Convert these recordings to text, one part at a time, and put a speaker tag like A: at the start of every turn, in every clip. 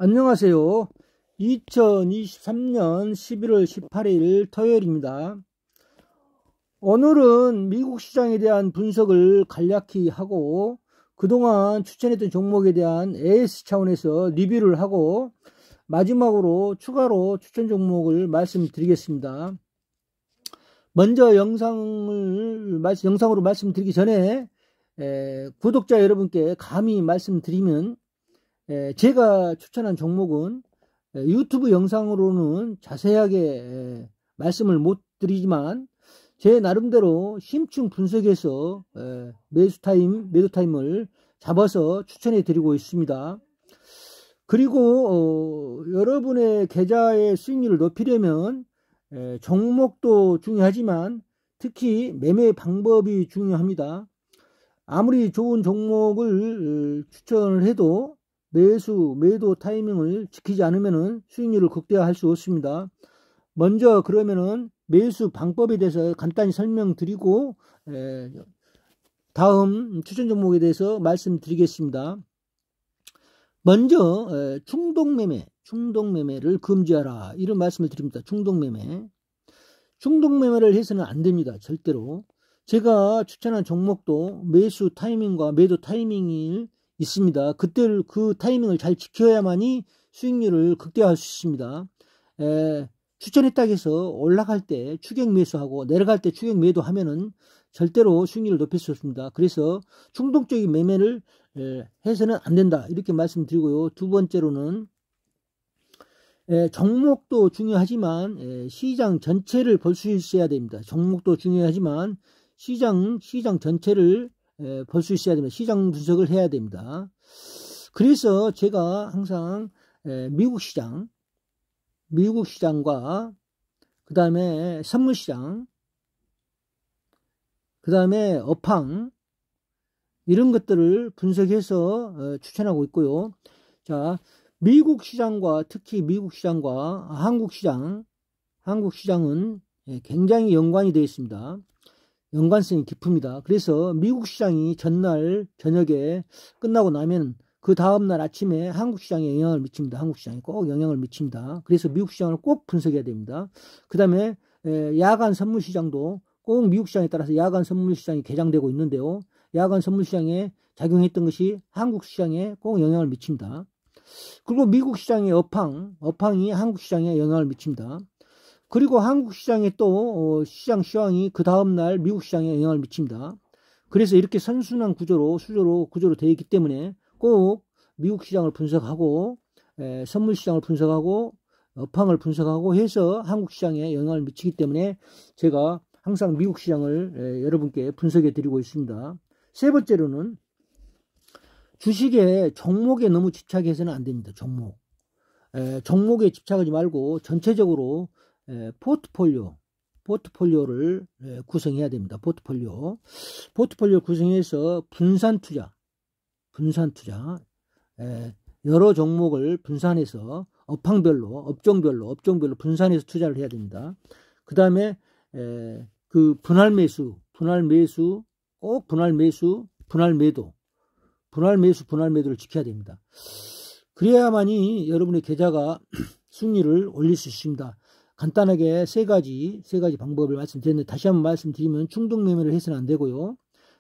A: 안녕하세요. 2023년 11월 18일 토요일입니다. 오늘은 미국 시장에 대한 분석을 간략히 하고 그동안 추천했던 종목에 대한 AS 차원에서 리뷰를 하고 마지막으로 추가로 추천 종목을 말씀드리겠습니다. 먼저 영상으로 말씀드리기 전에 구독자 여러분께 감히 말씀드리면 제가 추천한 종목은 유튜브 영상으로는 자세하게 말씀을 못 드리지만 제 나름대로 심층 분석해서 매도 타임을 잡아서 추천해 드리고 있습니다. 그리고 여러분의 계좌의 수익률을 높이려면 종목도 중요하지만 특히 매매 방법이 중요합니다. 아무리 좋은 종목을 추천을 해도 매도 타이밍을 지키지 않으면 수익률을 극대화할 수 없습니다. 먼저 그러면은 매수 방법에 대해서 간단히 설명드리고 다음 추천 종목에 대해서 말씀드리겠습니다. 먼저 충동매매를 금지하라 이런 말씀을 드립니다. 충동매매를 해서는 안 됩니다. 절대로. 제가 추천한 종목도 매수 타이밍과 매도 타이밍이 있습니다. 그때 그 타이밍을 잘 지켜야만이 수익률을 극대화할 수 있습니다. 추천했다고 해서 올라갈 때 추격 매수하고 내려갈 때 추격 매도 하면은 절대로 수익률을 높일 수 없습니다. 그래서 충동적인 매매를 해서는 안 된다 이렇게 말씀드리고요. 두 번째로는 종목도 중요하지만 시장 전체를 볼 수 있어야 됩니다. 종목도 중요하지만 시장 전체를 볼 수 있어야 됩니다. 시장 분석을 해야 됩니다. 그래서 제가 항상 미국 시장과 그 다음에 선물시장, 그 다음에 업황 이런 것들을 분석해서 추천하고 있고요. 자, 미국 시장과 특히 미국 시장과 한국 시장은 굉장히 연관이 되어 있습니다. 연관성이 깊습니다. 그래서 미국 시장이 전날 저녁에 끝나고 나면 그 다음날 아침에 한국 시장에 영향을 미칩니다. 한국 시장에 꼭 영향을 미칩니다. 그래서 미국 시장을 꼭 분석해야 됩니다. 그 다음에 야간 선물 시장도 꼭 미국 시장에 따라서 야간 선물 시장이 개장되고 있는데요. 야간 선물 시장에 작용했던 것이 한국 시장에 꼭 영향을 미칩니다. 그리고 미국 시장의 업황이 한국 시장에 영향을 미칩니다. 그리고 한국 시장에 또 시장 시황이 그 다음날 미국 시장에 영향을 미칩니다. 그래서 이렇게 선순환 구조로 되어 있기 때문에 꼭 미국 시장을 분석하고 선물 시장을 분석하고 업황을 분석하고 해서 한국 시장에 영향을 미치기 때문에 제가 항상 미국 시장을 여러분께 분석해 드리고 있습니다. 세 번째로는 주식의 종목에 너무 집착해서는 안 됩니다. 종목에 집착하지 말고 전체적으로 포트폴리오를 구성해야 됩니다. 포트폴리오 구성해서 분산 투자, 여러 종목을 분산해서 업종별로 분산해서 투자를 해야 됩니다. 그 다음에 그 분할 매수, 꼭 분할 매도를 지켜야 됩니다. 그래야만이 여러분의 계좌가 수익률을 올릴 수 있습니다. 간단하게 세 가지 방법을 말씀드렸는데 다시 한번 말씀드리면 충동 매매를 해서는 안 되고요.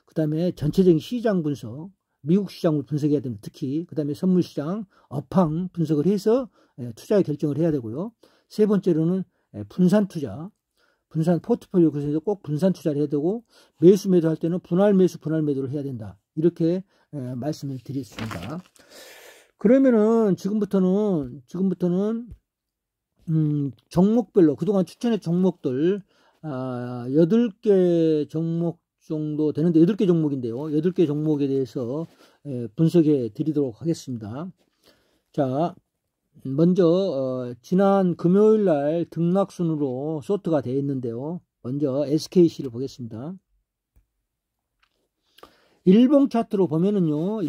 A: 그 다음에 전체적인 시장 분석, 미국 시장을 분석해야 됩니다. 특히 그 다음에 선물 시장, 업황 분석을 해서 투자의 결정을 해야 되고요. 세 번째로는 분산 포트폴리오 구성해서 꼭 분산 투자를 해야 되고 매도할 때는 분할 매도를 해야 된다. 이렇게 말씀을 드리겠습니다. 그러면은 지금부터는 종목별로 그동안 추천했던 종목들 8개 종목 정도 되는데 8개 종목인데요. 8개 종목에 대해서 분석해 드리도록 하겠습니다. 자, 먼저 지난 금요일날 등락순으로 소트가 되어 있는데요. 먼저 SKC를 보겠습니다. 일봉 차트로 보면은요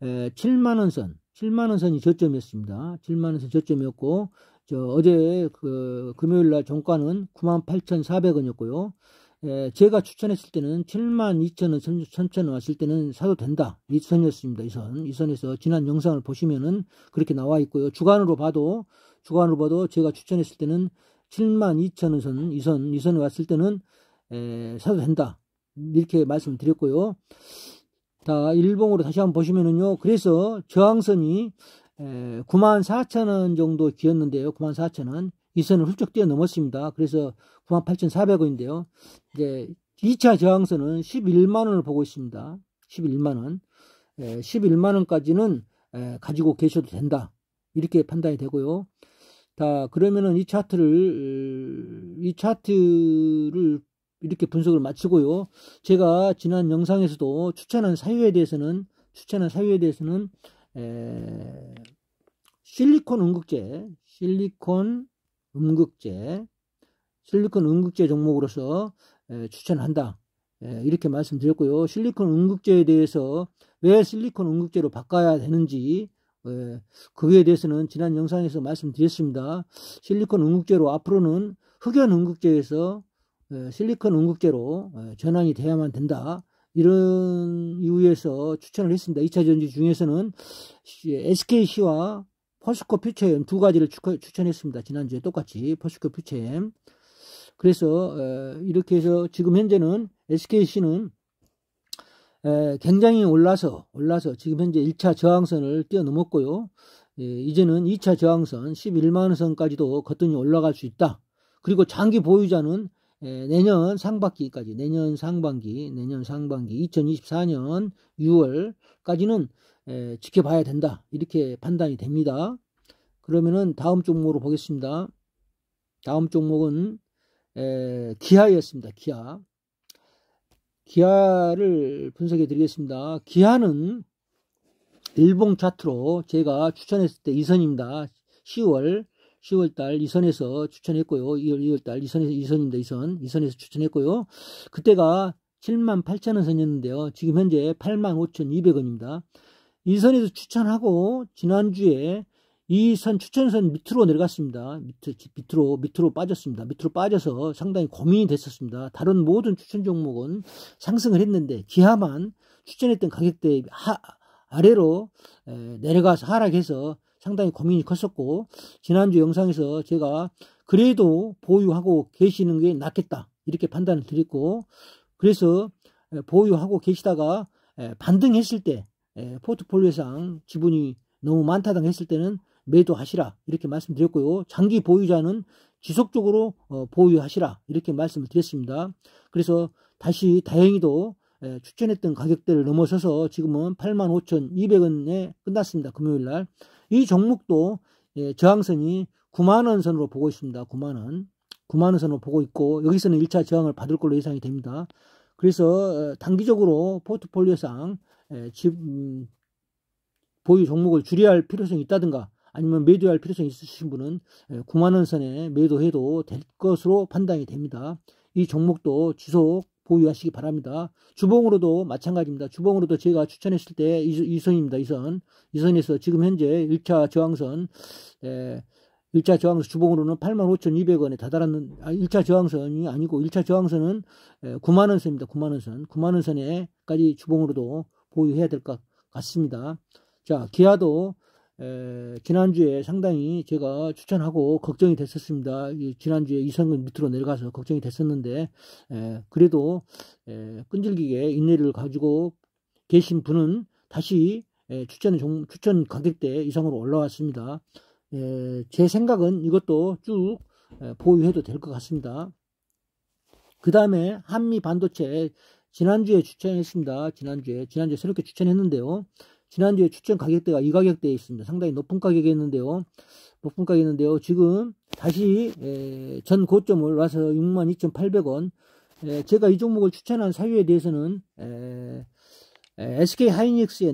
A: 7만원 선이 저점이었습니다. 7만원 선 저점이었고, 어제 금요일날 종가는 98,400원이었고요. 제가 추천했을 때는 72,000원, 3,000원 왔을 때는 사도 된다. 이 선이었습니다. 이 선에서 지난 영상을 보시면은 그렇게 나와 있고요. 주간으로 봐도 제가 추천했을 때는 72,000원 선, 이 선에 왔을 때는 사도 된다. 이렇게 말씀을 드렸고요. 자, 일봉으로 다시 한번 보시면은요. 그래서 저항선이 94,000원 정도 기었는데요. 94,000원. 이 선을 훌쩍 뛰어넘었습니다. 그래서 98,400원인데요. 이제 2차 저항선은 11만원을 보고 있습니다. 11만원. 11만원까지는 가지고 계셔도 된다. 이렇게 판단이 되고요. 자, 그러면은 이 차트를 이렇게 분석을 마치고요. 제가 지난 영상에서도 추천한 사유에 대해서는 실리콘 음극재 종목으로서 추천한다. 이렇게 말씀드렸고요. 실리콘 음극재에 대해서 왜 실리콘 음극재로 바꿔야 되는지 그에 대해서는 지난 영상에서 말씀드렸습니다. 실리콘 음극재로 앞으로는 흑연 음극재에서 실리콘 음극재로 전환이 돼야만 된다. 이런 이유에서 추천을 했습니다. 2차 전지 중에서는 SKC와 포스코 퓨처엠 두 가지를 추천했습니다. 지난주에 똑같이 포스코 퓨처엠. 그래서 이렇게 해서 지금 현재는 SKC는 굉장히 올라서 지금 현재 1차 저항선을 뛰어넘었고요. 이제는 2차 저항선 11만원 선까지도 거뜬히 올라갈 수 있다. 그리고 장기 보유자는 내년 상반기 2024년 6월까지는 지켜봐야 된다. 이렇게 판단이 됩니다. 그러면은 다음 종목으로 보겠습니다. 다음 종목은 기아였습니다. 기아를 분석해 드리겠습니다. 기아는 일봉 차트로 제가 추천했을 때 이 선입니다. 10월달 이 선에서 추천했고요. 2월달 이 선입니다. 이 선에서 추천했고요. 그때가 78,000원 선이었는데요. 지금 현재 85,200원입니다. 이 선에서 추천하고 지난주에 이 선 추천선 밑으로 내려갔습니다. 밑으로 빠졌습니다. 밑으로 빠져서 상당히 고민이 됐었습니다. 다른 모든 추천 종목은 상승을 했는데 기아만 추천했던 가격대 아래로 내려가서 하락해서 상당히 고민이 컸었고, 지난주 영상에서 제가 그래도 보유하고 계시는 게 낫겠다 이렇게 판단을 드렸고, 그래서 보유하고 계시다가 반등했을 때 포트폴리오상 지분이 너무 많다당 했을 때는 매도하시라 이렇게 말씀드렸고요. 장기 보유자는 지속적으로 보유하시라 이렇게 말씀을 드렸습니다. 그래서 다시 다행히도 추천했던 가격대를 넘어서서 지금은 85,200원에 끝났습니다. 금요일날. 이 종목도 저항선이 9만원 선으로 보고 있습니다. 9만원 선으로 보고 있고, 여기서는 1차 저항을 받을 걸로 예상이 됩니다. 그래서 단기적으로 포트폴리오상 보유 종목을 줄여야 할 필요성이 있다든가 아니면 매도할 필요성이 있으신 분은 9만원 선에 매도해도 될 것으로 판단이 됩니다. 이 종목도 지속 보유하시기 바랍니다. 주봉으로도 마찬가지입니다. 주봉으로도 제가 추천했을 때 이 선입니다. 이 선에서 지금 현재 1차 저항선 1차 저항선 주봉으로는 85,200원에 다다랐는 1차 저항선이 아니고 1차 저항선은 9만원 선입니다. 9만원 선에까지 주봉으로도 보유해야 될 것 같습니다. 자, 기아도 지난주에 상당히 제가 추천하고 걱정이 됐었습니다. 지난주에 이선근 밑으로 내려가서 걱정이 됐었는데 그래도 끈질기게 인내를 가지고 계신 분은 다시 추천 가격대 이상으로 올라왔습니다. 제 생각은 이것도 쭉 보유해도 될 것 같습니다. 그 다음에 한미 반도체 지난주에 추천했습니다. 지난주에 새롭게 추천했는데요. 지난주에 추천 가격대가 이 가격대에 있습니다. 상당히 높은 가격이었는데요. 지금 다시 전 고점을 와서 62,800원. 제가 이 종목을 추천한 사유에 대해서는 SK 하이닉스에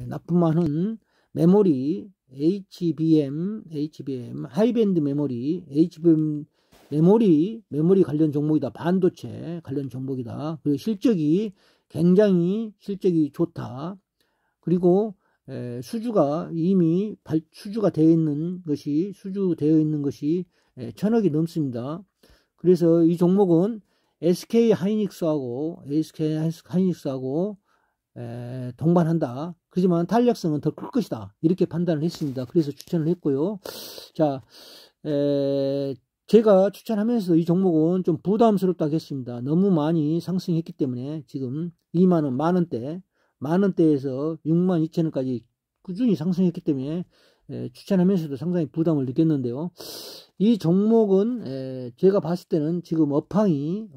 A: 납품하는 메모리 HBM 하이밴드 메모리 메모리 관련 종목이다. 반도체 관련 종목이다. 그리고 굉장히 실적이 좋다. 그리고 수주가 이미 수주되어 있는 것이 1,000억이 넘습니다. 그래서 이 종목은 SK 하이닉스하고 동반한다. 그렇지만 탄력성은 더 클 것이다. 이렇게 판단을 했습니다. 그래서 추천을 했고요. 자, 제가 추천하면서 이 종목은 좀 부담스럽다고 했습니다. 너무 많이 상승했기 때문에 지금 2만원, 만원대에서 62,000원까지 꾸준히 상승했기 때문에 추천하면서도 상당히 부담을 느꼈는데요. 이 종목은 제가 봤을 때는 지금 업황이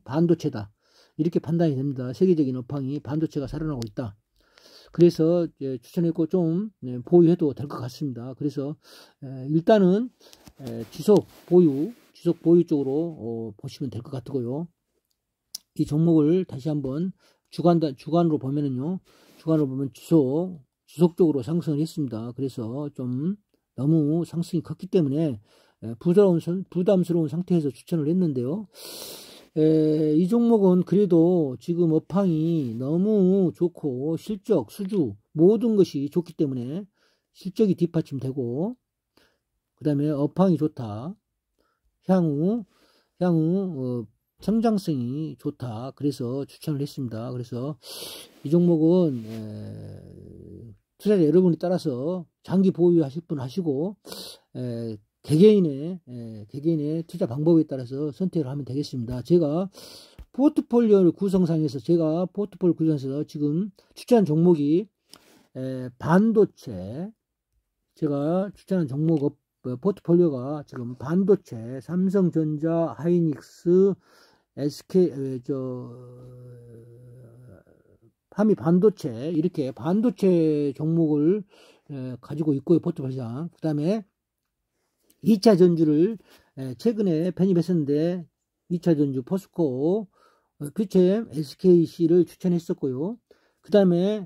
A: 반도체다. 이렇게 판단이 됩니다. 세계적인 업황이 반도체가 살아나고 있다. 그래서 추천했고 좀 보유해도 될 것 같습니다. 그래서 일단은 지속 보유 쪽으로 보시면 될 것 같고요. 이 종목을 다시 한번 주간으로 보면은요, 주간으로 보면 지속적으로 상승을 했습니다. 그래서 좀 너무 상승이 컸기 때문에 부담스러운 상태에서 추천을 했는데요. 이 종목은 그래도 지금 업황이 너무 좋고 실적, 수주 모든 것이 좋기 때문에 실적이 뒷받침되고 그 다음에 업황이 좋다. 향후 성장성이 좋다. 그래서 추천을 했습니다. 그래서 이 종목은 투자자 여러분이 따라서 장기 보유하실 분 하시고 개개인의 투자 방법에 따라서 선택을 하면 되겠습니다. 제가 포트폴리오 구성상에서 지금 추천한 종목이 반도체, 제가 추천한 종목 포트폴리오가 지금 반도체, 삼성전자, 하이닉스, SK, 하미 반도체, 이렇게 반도체 종목을 가지고 있고요, 포트폴리오상. 그 다음에 2차 전주를 최근에 편입했었는데 2차 전주 포스코, 큐챔, SKC를 추천했었고요. 그 다음에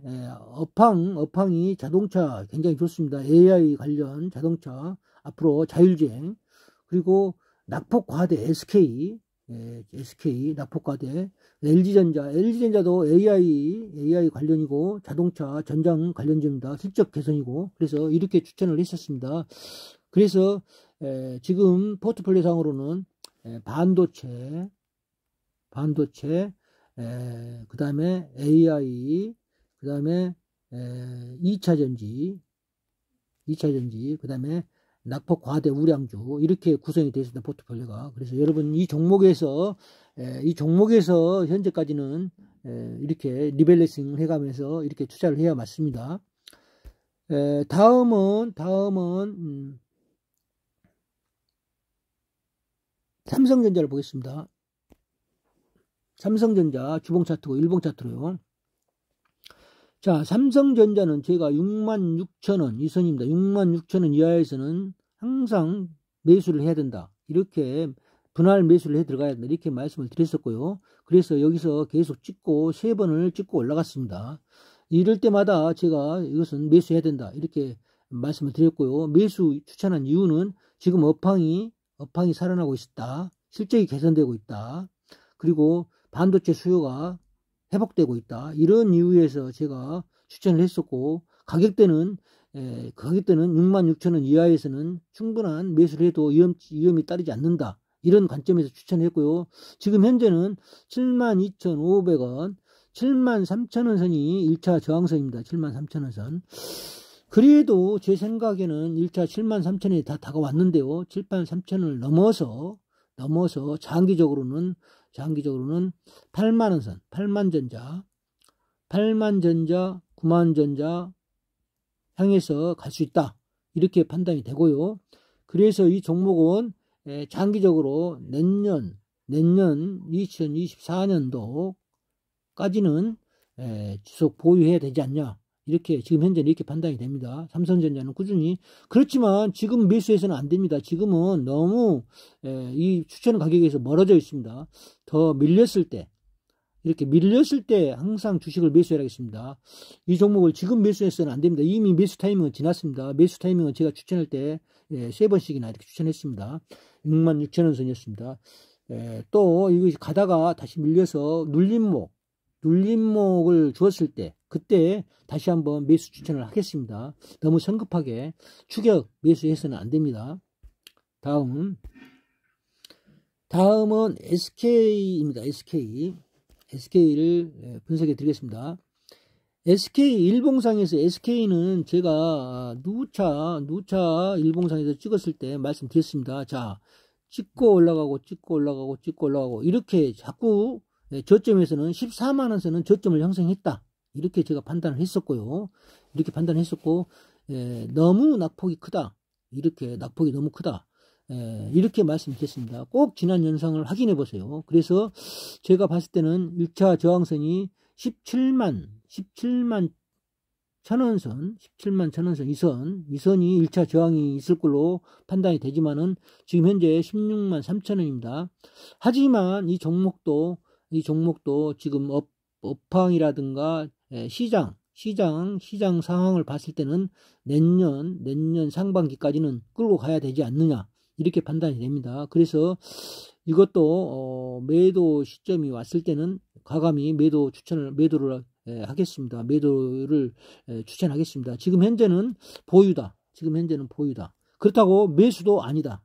A: 업황이 자동차 굉장히 좋습니다. AI 관련 자동차 앞으로 자율주행, 그리고 낙폭과대 SK 낙폭과대, LG전자도 AI 관련이고 자동차 전장 관련주입니다. 실적 개선이고, 그래서 이렇게 추천을 했었습니다. 그래서 지금 포트폴리오 상으로는 반도체, 그 다음에 AI, 그 다음에 2차 전지, 그 다음에 낙폭 과대 우량주, 이렇게 구성이 되어 있습니다. 포트폴리오가. 그래서 여러분 이 종목에서 현재까지는 이렇게 리밸런싱을 해가면서 이렇게 투자를 해야 맞습니다. 다음은 삼성전자를 보겠습니다. 삼성전자 주봉 차트고 일봉 차트로요. 자, 삼성전자는 제가 66,000원 이 선입니다. 66,000원 이하에서는 항상 매수를 해야 된다. 이렇게 분할 매수를 해 들어가야 된다. 이렇게 말씀을 드렸었고요. 그래서 여기서 계속 찍고 3번을 찍고 올라갔습니다. 이럴 때마다 제가 이것은 매수해야 된다. 이렇게 말씀을 드렸고요. 매수 추천한 이유는 지금 업황이 살아나고 있다. 실적이 개선되고 있다. 그리고 반도체 수요가 회복되고 있다. 이런 이유에서 제가 추천을 했었고, 가격대는 66,000원 이하에서는 충분한 매수를 해도 위험이 따르지 않는다. 이런 관점에서 추천했고요. 지금 현재는 72,500원, 73,000원 선이 1차 저항선입니다. 73,000원 선. 그래도 제 생각에는 1차 73,000원이 다 다가왔는데요. 73,000원을 넘어서 장기적으로는 8만원 선, 8만전자, 9만전자 향해서 갈 수 있다. 이렇게 판단이 되고요. 그래서 이 종목은 장기적으로 내년 2024년도까지는 지속 보유해야 되지 않냐. 이렇게 지금 현재는 이렇게 판단이 됩니다. 삼성전자는 꾸준히. 그렇지만 지금 매수해서는 안 됩니다. 지금은 너무 이 추천 가격에서 멀어져 있습니다. 더 밀렸을 때, 이렇게 밀렸을 때 항상 주식을 매수해야겠습니다. 이 종목을 지금 매수해서는 안 됩니다. 이미 매수 타이밍은 지났습니다. 매수 타이밍은 제가 추천할 때 3번씩이나 이렇게 추천했습니다. 66,000원 선이었습니다. 또 이거 가다가 다시 밀려서 눌림목을 주었을 때, 그때 다시 한번 매수 추천을 하겠습니다. 너무 성급하게 추격 매수해서는 안 됩니다. 다음은 SK입니다. SK를 분석해 드리겠습니다. SK 일봉상에서 SK는 제가 누차 일봉상에서 찍었을 때 말씀드렸습니다. 자, 찍고 올라가고 이렇게 자꾸 저점에서는 14만원선은 저점을 형성했다. 이렇게 제가 판단을 했었고요. 이렇게 판단했었고, 너무 낙폭이 크다. 이렇게 낙폭이 너무 크다. 이렇게 말씀드렸습니다. 꼭 지난 영상을 확인해 보세요. 그래서 제가 봤을 때는 1차 저항선이 17만 1000원선 이 선이 1차 저항이 있을 걸로 판단이 되지만은 지금 현재 16만 3천원입니다. 하지만 이 종목도 지금 업황이라든가 시장 상황을 봤을 때는 내년 상반기까지는 끌고 가야 되지 않느냐, 이렇게 판단이 됩니다. 그래서 이것도 매도 시점이 왔을 때는 과감히 매도를 하겠습니다. 매도를 추천하겠습니다. 지금 현재는 보유다. 그렇다고 매수도 아니다.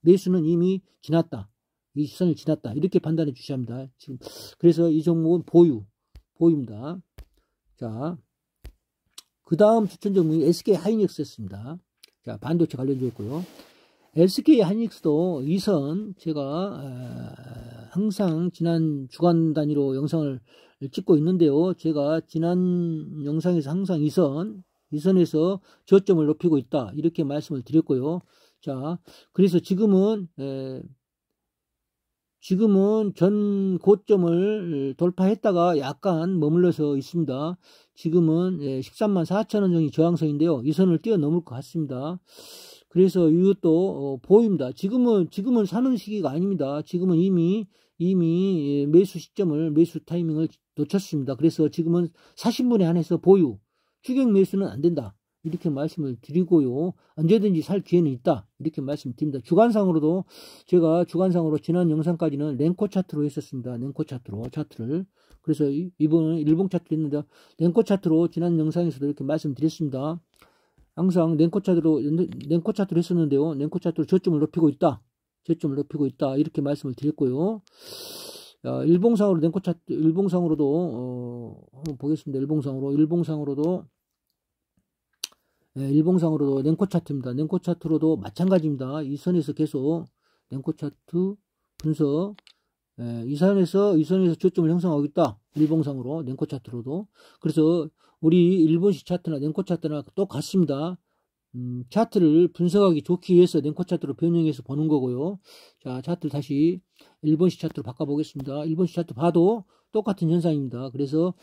A: 매수는 이미 지났다. 이 시선을 지났다. 이렇게 판단해 주셔야 합니다. 지금 그래서 이 종목은 보유입니다. 자, 그 다음 추천 종목이 SK 하이닉스였습니다. 자, 반도체 관련주였고요. SK 하이닉스도 이 선 제가 항상 지난 주간 단위로 영상을 찍고 있는데요. 제가 지난 영상에서 항상 이 선에서 저점을 높이고 있다, 이렇게 말씀을 드렸고요. 자, 그래서 지금은 전 고점을 돌파했다가 약간 머물러서 있습니다. 지금은 13만 4천원 정도 저항선인데요. 이 선을 뛰어넘을 것 같습니다. 그래서 이것도 보입니다. 지금은 사는 시기가 아닙니다. 지금은 이미 매수 타이밍을 놓쳤습니다. 그래서 지금은 사신 분에 한해서 보유, 추격 매수는 안 된다, 이렇게 말씀을 드리고요. 언제든지 살 기회는 있다, 이렇게 말씀드립니다. 제가 주간상으로 지난 영상까지는 랭코 차트로 했었습니다. 랭코 차트를. 그래서 이번은 일봉 차트를 했는데 랭코 차트로 지난 영상에서도 이렇게 말씀드렸습니다. 항상 랭코 차트로 했었는데요. 랭코 차트로 저점을 높이고 있다, 이렇게 말씀을 드렸고요. 일봉상으로도 한번 보겠습니다. 일봉상으로도 랭코 차트입니다. 랭코 차트로도 마찬가지입니다. 이 선에서 계속 랭코 차트 분석, 이 선에서 저점을 형성하고 있다. 일봉상으로 랭코 차트로도. 그래서 우리 일본식 차트나 랭코 차트나 똑같습니다. 차트를 분석하기 좋기 위해서 랭코 차트로 변형해서 보는 거고요. 자, 차트를 다시 일본식 차트로 바꿔보겠습니다. 일본식 차트 봐도 똑같은 현상입니다. 그래서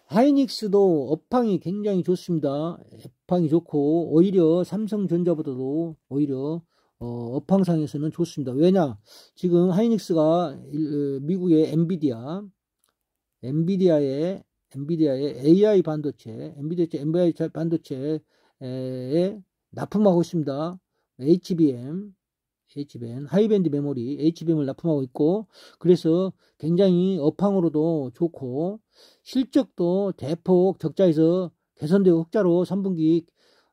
A: 하이닉스도 업황이 굉장히 좋습니다. 업황이 좋고 오히려 삼성전자보다도 오히려 업황상에서는 좋습니다. 왜냐? 지금 하이닉스가 미국의 엔비디아의 AI 반도체에 납품하고 있습니다. HBM, 하이밴드 메모리, HBM을 납품하고 있고, 그래서 굉장히 업황으로도 좋고, 실적도 대폭 적자에서 개선되고 흑자로 3분기,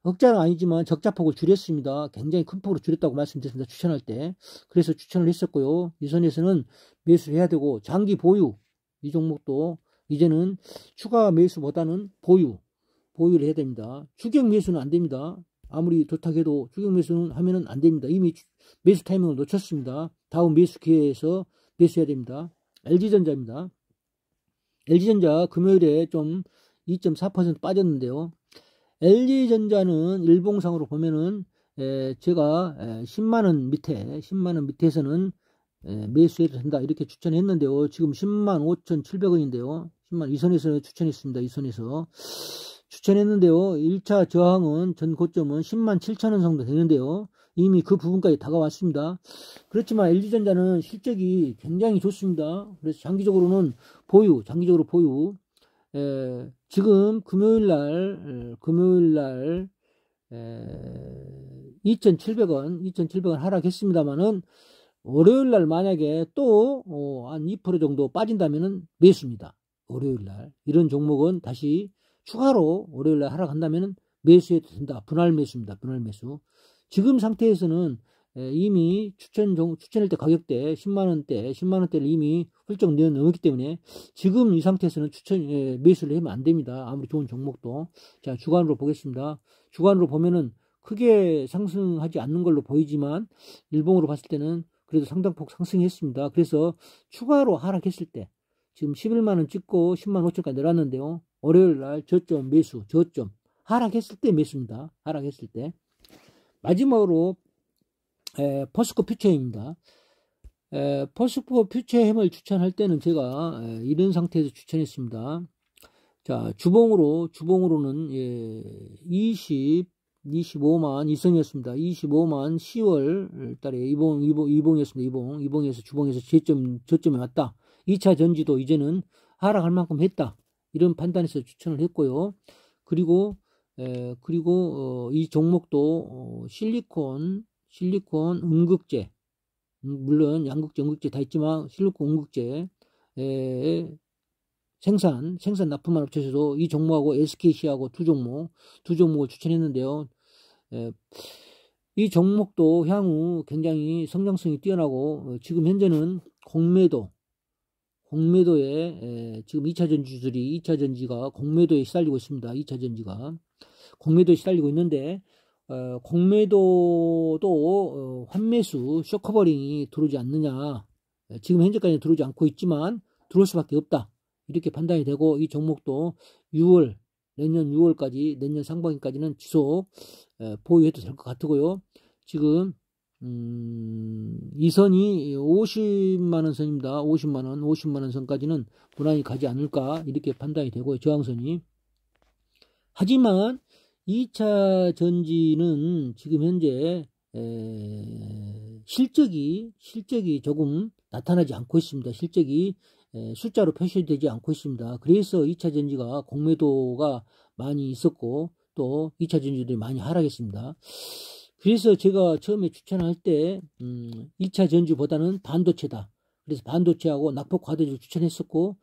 A: 흑자는 아니지만 적자폭을 줄였습니다. 굉장히 큰 폭으로 줄였다고 말씀드렸습니다. 추천할 때. 그래서 추천을 했었고요. 이 선에서는 매수를 해야 되고, 장기 보유, 이 종목도 이제는 추가 매수보다는 보유를 해야 됩니다. 추격 매수는 안 됩니다. 아무리 좋다고 추격 매수는 하면은 안 됩니다. 이미 매수 타이밍을 놓쳤습니다. 다음 매수 기회에서 매수해야 됩니다. LG전자입니다. LG전자 금요일에 좀 2.4% 빠졌는데요. LG전자는 일봉상으로 보면은 제가 10만원 밑에서는 매수해도 된다, 이렇게 추천했는데요. 지금 10만 5,700원인데요. 이 선에서 추천했습니다. 이 선에서 추천했는데요. 1차 저항은 전 고점은 10만 7천원 정도 되는데요. 이미 그 부분까지 다가왔습니다. 그렇지만 LG전자는 실적이 굉장히 좋습니다. 그래서 장기적으로 보유. 지금 금요일날 2,700원 하락했습니다만은 월요일날 만약에 또 한 2% 정도 빠진다면은 매수입니다. 월요일날 이런 종목은 다시 추가로 월요일날 하락한다면은 매수해도 된다. 분할 매수입니다. 분할 매수. 지금 상태에서는 이미 추천할 때 가격대 10만원대를 이미 훌쩍 넘었기 때문에 지금 이 상태에서는 매수를 하면 안 됩니다. 아무리 좋은 종목도. 자, 주간으로 보겠습니다. 주간으로 보면은 크게 상승하지 않는 걸로 보이지만 일봉으로 봤을 때는 그래도 상당폭 상승했습니다. 그래서 추가로 하락했을 때 지금 11만원 찍고 10만 5천까지 내렸는데요. 월요일날 저점 매수, 저점 하락했을 때 매수입니다. 하락했을 때. 마지막으로 포스코 퓨처입니다. 포스코 퓨처햄을 추천할 때는 제가 이런 상태에서 추천했습니다. 자, 주봉으로는 25만 이선이었습니다. 25만 10월 달에 이봉이었습니다. 이봉에서 주봉에서 저점에 왔다. 2차 전지도 이제는 하락할 만큼 했다. 이런 판단에서 추천을 했고요. 그리고 이 종목도 실리콘 음극재, 물론 양극재, 음극재 다 있지만 실리콘 음극재 생산 납품한 업체에서도 이 종목하고 SKC하고 두 종목을 추천했는데요. 이 종목도 향후 굉장히 성장성이 뛰어나고 지금 현재는 공매도에 지금 2차 전지가 공매도에 시달리고 있습니다. 2차 전지가 공매도에 시달리고 있는데 공매도도 환매수 쇼커버링이 들어오지 않느냐. 지금 현재까지 들어오지 않고 있지만 들어올 수밖에 없다. 이렇게 판단이 되고 이 종목도 내년 6월까지 내년 상반기까지는 지속 보유해도 될 것 같고요. 지금 이 선이 50만원 선입니다. 50만원 선까지는 무난히 가지 않을까 이렇게 판단이 되고요. 저항선이. 하지만 2차 전지는 지금 현재 실적이 조금 나타나지 않고 있습니다. 실적이 숫자로 표시되지 않고 있습니다. 그래서 2차 전지가 공매도가 많이 있었고 또 2차 전지들이 많이 하락했습니다. 그래서 제가 처음에 추천할 때 2차 전지보다는 반도체다. 그래서 반도체하고 낙폭 과대주를 추천했었고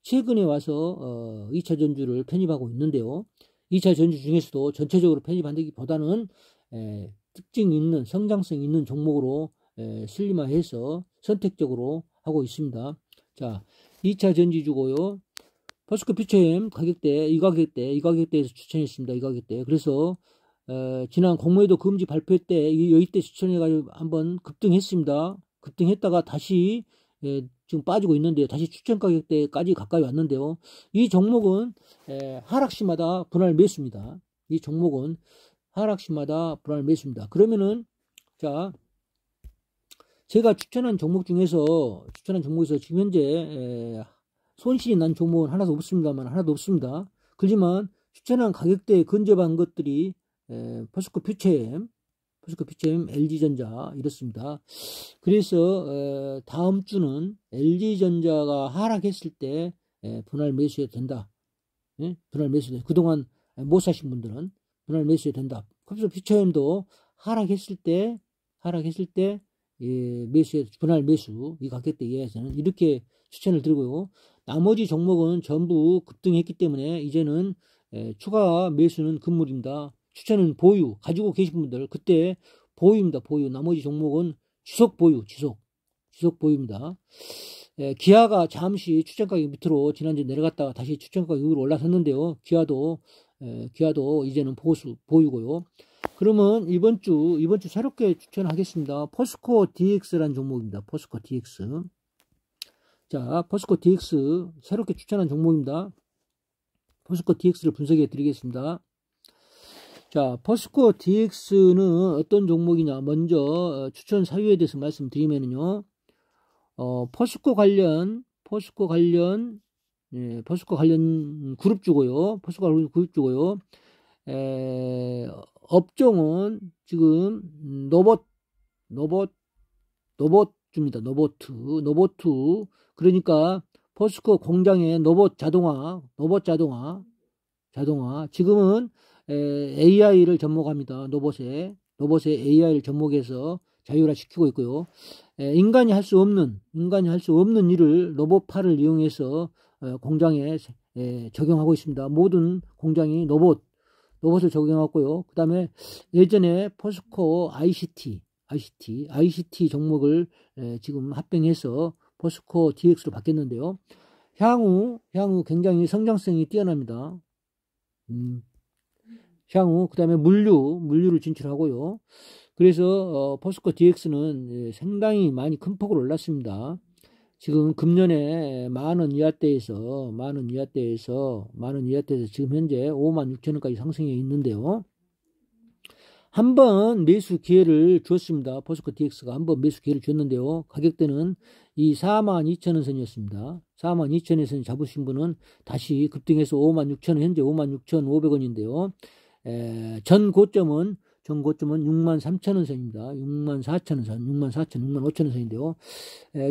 A: 최근에 와서 2차 전지를 편입하고 있는데요. 2차 전지 중에서도 전체적으로 편입한다기보다는 특징 있는 성장성 있는 종목으로 슬림화해서 선택적으로 하고 있습니다. 자, 2차 전지주고요. 포스코 퓨처엠 가격대 이 가격대에서 추천했습니다. 이 가격대. 그래서 지난 공매도 금지 발표 때 이때 추천해가지고 한번 급등했습니다. 급등했다가 다시 지금 빠지고 있는데요. 다시 추천 가격대까지 가까이 왔는데요. 이 종목은 하락시마다 분할 매수입니다. 이 종목은 하락시마다 분할 매수입니다. 그러면은 자, 제가 추천한 종목 중에서 지금 현재 손실이 난 종목은 하나도 없습니다. 그렇지만 추천한 가격대에 근접한 것들이 포스코 퓨처엠, LG전자 이렇습니다. 그래서 다음 주는 LG전자가 하락했을 때 분할 매수해도 된다. 분할 매수돼. 그동안 못 사신 분들은 분할 매수해도 된다. 그래서 퓨처엠도 하락했을 때 분할 매수 이 가격대 이하에서는 이렇게 추천을 드리고요. 나머지 종목은 전부 급등했기 때문에 이제는 추가 매수는 금물입니다. 추천은 보유 가지고 계신 분들 그때 보유입니다. 보유. 나머지 종목은 지속 보유입니다. 기아가 잠시 추천 가격 밑으로 지난주에 내려갔다가 다시 추천 가격 위로 올라섰는데요. 기아도 이제는 보유고요. 그러면 이번 주 새롭게 추천하겠습니다. 포스코 DX라는 종목입니다. 포스코 DX. 자, 포스코 DX 새롭게 추천한 종목입니다. 포스코 DX를 분석해 드리겠습니다. 자, 포스코 DX는 어떤 종목이냐. 먼저 추천 사유에 대해서 말씀드리면요. 포스코 관련 그룹주고요. 포스코 관련 그룹주고요. 업종은 지금 노봇주입니다. 노보트. 그러니까 포스코 공장의 노봇 자동화. 지금은 AI를 접목합니다. 노봇에 AI를 접목해서 자율화 시키고 있고요. 인간이 할 수 없는 일을 로봇팔을 이용해서 공장에 적용하고 있습니다. 모든 공장이 로봇을 적용하고요. 그 다음에 예전에 포스코 ICT ICT 종목을 지금 합병해서 포스코 DX로 바뀌었는데요. 향후 굉장히 성장성이 뛰어납니다. 향후 그다음에 물류를 진출하고요. 그래서 포스코 DX는 상당히 많이 큰 폭으로 올랐습니다. 지금 금년에 만원 이하대에서 지금 현재 56,000원까지 상승해 있는데요. 한번 매수 기회를 주었습니다. 포스코 DX가 한번 매수 기회를 줬는데요. 가격대는 이 42,000원 선이었습니다. 42,000원 선 잡으신 분은 다시 급등해서 56,000원, 현재 56,500원인데요. 전 고점은 63,000원 선입니다. 64,000원 선, 65,000원 선인데요.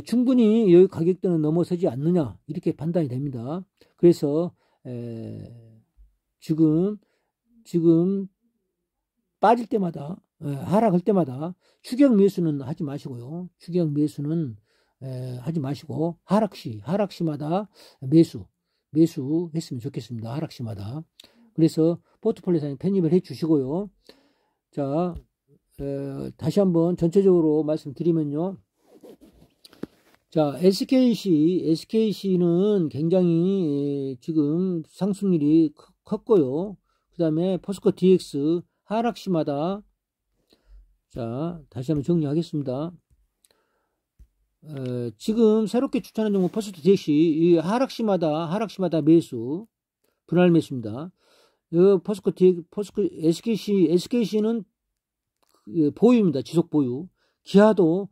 A: 충분히 여기 가격대는 넘어서지 않느냐 이렇게 판단이 됩니다. 그래서 지금 빠질 때마다 하락할 때마다 추격 매수는 하지 마시고요. 추격 매수는 하지 마시고 하락시마다 매수했으면 좋겠습니다. 하락시마다. 그래서 포트폴리오에 편입을 해 주시고요. 자, 다시 한번 전체적으로 말씀드리면요. 자, SKC는 굉장히 지금 상승률이 컸고요. 그 다음에 포스코 DX 하락시마다, 자, 다시 한번 정리하겠습니다. 지금 새롭게 추천한 종목 포스코 DX, 이 하락시마다 매수, 분할 매수입니다. 포스코 SKC는 보유입니다. 지속 보유. 기아도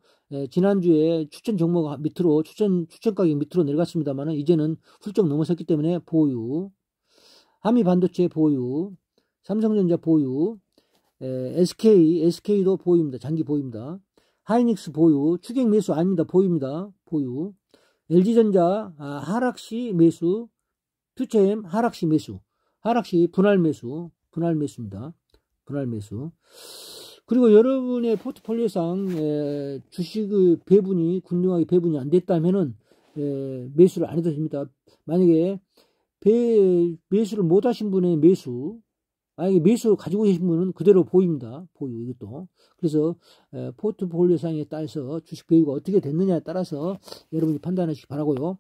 A: 지난주에 추천 종목 밑으로, 추천 가격 밑으로 내려갔습니다만, 이제는 훌쩍 넘어섰기 때문에 보유. 한미반도체 보유. 삼성전자 보유. SK도 보유입니다. 장기 보유입니다. 하이닉스 보유. 추격 매수 아닙니다. 보유입니다. 보유. LG전자 하락시 매수. 퓨처엠 하락시 매수. 하락시 분할 매수입니다. 분할 매수. 그리고 여러분의 포트폴리오상 주식의 균등하게 배분이 안 됐다면은 매수를 안 해도 됩니다. 만약에 매수를 못 하신 분의 만약에 매수 가지고 계신 분은 그대로 보유입니다. 보유 이것도. 그래서 포트폴리오상에 따라서 주식 배우가 어떻게 됐느냐에 따라서 여러분이 판단하시기 바라고요.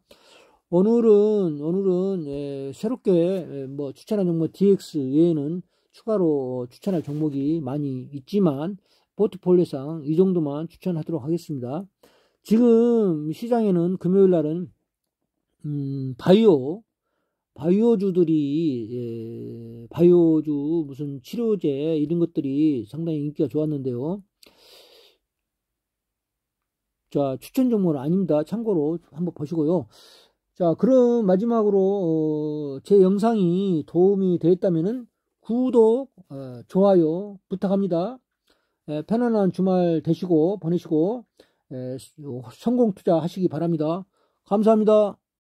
A: 오늘은 새롭게 추천한 종목 DX 외에는 추가로 추천할 종목이 많이 있지만 포트폴리오상 이 정도만 추천하도록 하겠습니다. 지금 시장에는 금요일 날은 바이오주 무슨 치료제 이런 것들이 상당히 인기가 좋았는데요. 자, 추천 종목은 아닙니다. 참고로 한번 보시고요. 자, 그럼 마지막으로 제 영상이 도움이 되었다면은 구독, 좋아요 부탁합니다. 편안한 주말 보내시고 성공 투자 하시기 바랍니다. 감사합니다.